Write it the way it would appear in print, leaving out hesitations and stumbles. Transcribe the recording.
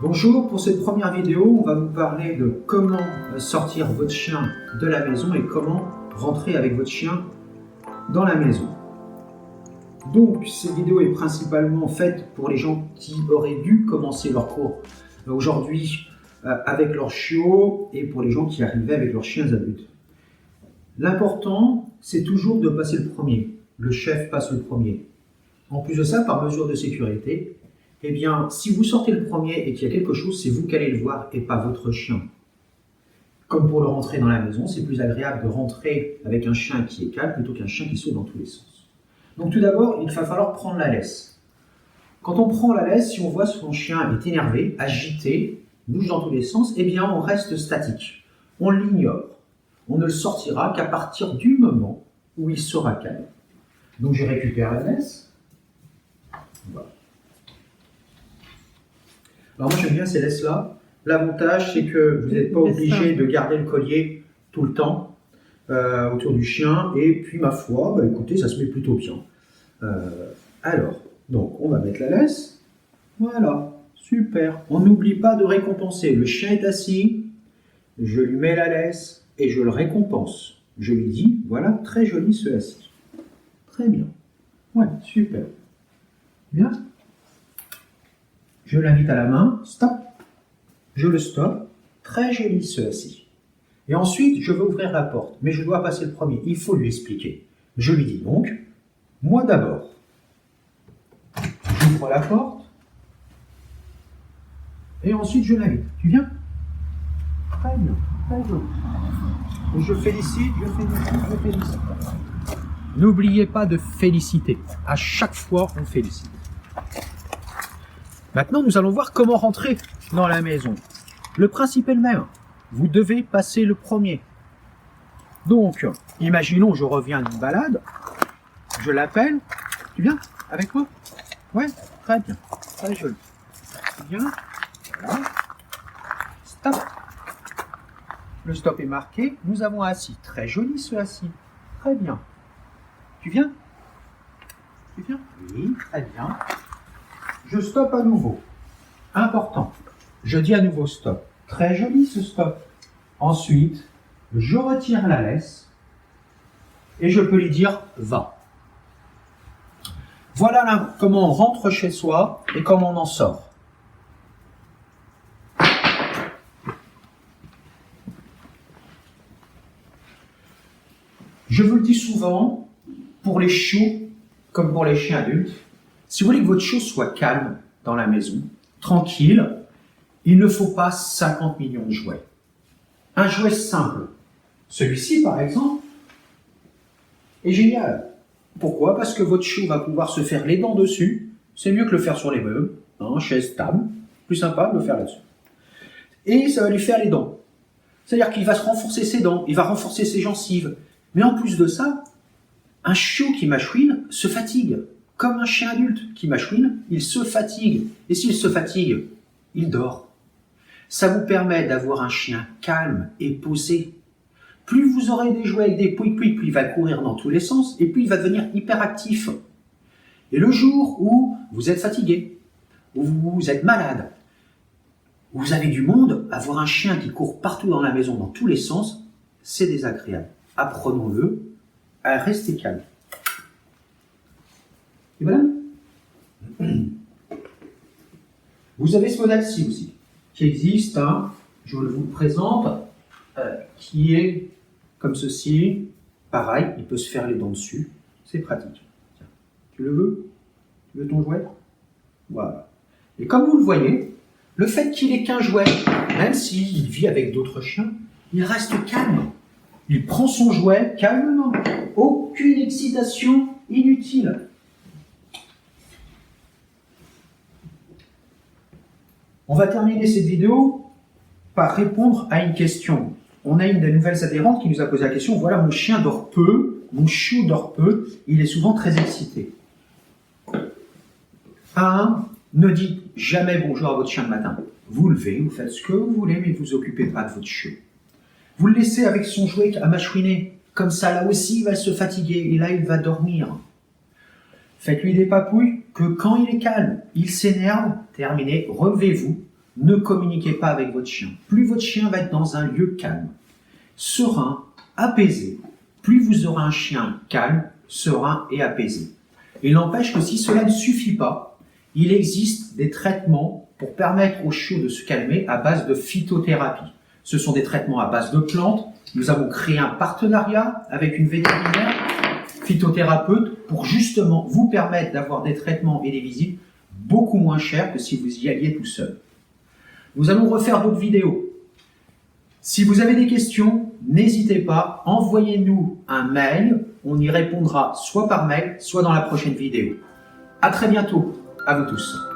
Bonjour, pour cette première vidéo, on va vous parler de comment sortir votre chien de la maison et comment rentrer avec votre chien dans la maison. Donc, cette vidéo est principalement faite pour les gens qui auraient dû commencer leur cours aujourd'hui avec leurs chiots et pour les gens qui arrivaient avec leurs chiens adultes. L'important, c'est toujours de passer le premier. Le chef passe le premier. En plus de ça, par mesure de sécurité, eh bien, si vous sortez le premier et qu'il y a quelque chose, c'est vous qui allez le voir et pas votre chien. Comme pour le rentrer dans la maison, c'est plus agréable de rentrer avec un chien qui est calme plutôt qu'un chien qui saute dans tous les sens. Donc tout d'abord, il va falloir prendre la laisse. Quand on prend la laisse, si on voit que son chien est énervé, agité, bouge dans tous les sens, eh bien on reste statique. On l'ignore. On ne le sortira qu'à partir du moment où il sera calme. Donc je récupère la laisse. Voilà. Alors moi j'aime bien ces laisses-là. L'avantage c'est que vous n'êtes pas obligé de garder le collier tout le temps autour du chien. Et puis ma foi, bah, écoutez, ça se met plutôt bien. Alors, donc on va mettre la laisse. Voilà, super. On n'oublie pas de récompenser. Le chien est assis, je lui mets la laisse et je le récompense. Je lui dis, voilà, très joli ce assis. Très bien. Ouais, super. Bien. Je l'invite à la main, stop. Je le stoppe. Très joli ce assis. Et ensuite, je veux ouvrir la porte, mais je dois passer le premier. Il faut lui expliquer. Je lui dis donc, moi d'abord. J'ouvre la porte. Et ensuite, je l'invite. Tu viens? Très bien, très joli. Je félicite, je félicite, je félicite. N'oubliez pas de féliciter. À chaque fois, on félicite. Maintenant, nous allons voir comment rentrer dans la maison. Le principe est le même. Vous devez passer le premier. Donc, imaginons, je reviens d'une balade. Je l'appelle. Tu viens avec moi? Ouais, très bien. Très joli. Tu viens? Voilà. Stop. Le stop est marqué. Nous avons assis. Très joli ce assis. Très bien. Tu viens? Tu viens? Oui, très bien. Je stoppe à nouveau. Important. Je dis à nouveau stop. Très joli ce stop. Ensuite, je retire la laisse et je peux lui dire va. Voilà là, comment on rentre chez soi et comment on en sort. Je vous le dis souvent, pour les chiots comme pour les chiens adultes, si vous voulez que votre chiot soit calme dans la maison, tranquille, il ne faut pas 50 millions de jouets. Un jouet simple, celui-ci par exemple, est génial. Pourquoi? Parce que votre chiot va pouvoir se faire les dents dessus. C'est mieux que le faire sur les meubles, chaise, table. Plus sympa de le faire là-dessus. Et ça va lui faire les dents. C'est-à-dire qu'il va se renforcer ses dents, il va renforcer ses gencives. Mais en plus de ça, un chiot qui mâchouine se fatigue. Comme un chien adulte qui mâchouine, il se fatigue. Et s'il se fatigue, il dort. Ça vous permet d'avoir un chien calme et posé. Plus vous aurez des jouets avec des pouic-pouic, plus il va courir dans tous les sens, et plus il va devenir hyperactif. Et le jour où vous êtes fatigué, où vous êtes malade, où vous avez du monde, avoir un chien qui court partout dans la maison, dans tous les sens, c'est désagréable. Apprenons-le à rester calme. Et voilà. Vous avez ce modèle-ci aussi, qui existe, je vous le présente, qui est comme ceci. Pareil, il peut se faire les dents dessus. C'est pratique. Tiens. Tu le veux? Tu veux ton jouet? Voilà. Et comme vous le voyez, le fait qu'il ait qu'un jouet, même s'il vit avec d'autres chiens, il reste calme. Il prend son jouet calmement. Aucune excitation inutile. On va terminer cette vidéo par répondre à une question. On a une des nouvelles adhérentes qui nous a posé la question, voilà, mon chien dort peu, mon chiot dort peu, il est souvent très excité. Ne dites jamais bonjour à votre chien le matin. Vous levez, vous faites ce que vous voulez, mais vous occupez pas de votre chiot. Vous le laissez avec son jouet à mâchouiner. Comme ça, là aussi, il va se fatiguer et là, il va dormir. Faites-lui des papouilles que quand il est calme, il s'énerve, terminé, relevez-vous, ne communiquez pas avec votre chien. Plus votre chien va être dans un lieu calme, serein, apaisé, plus vous aurez un chien calme, serein et apaisé. Il n'empêche que si cela ne suffit pas, il existe des traitements pour permettre au chiot de se calmer à base de phytothérapie. Ce sont des traitements à base de plantes. Nous avons créé un partenariat avec une vétérinaire phytothérapeute pour justement vous permettre d'avoir des traitements et des visites beaucoup moins chers que si vous y alliez tout seul. Nous allons refaire d'autres vidéos. Si vous avez des questions, n'hésitez pas, envoyez-nous un mail. On y répondra soit par mail, soit dans la prochaine vidéo. À très bientôt. À vous tous.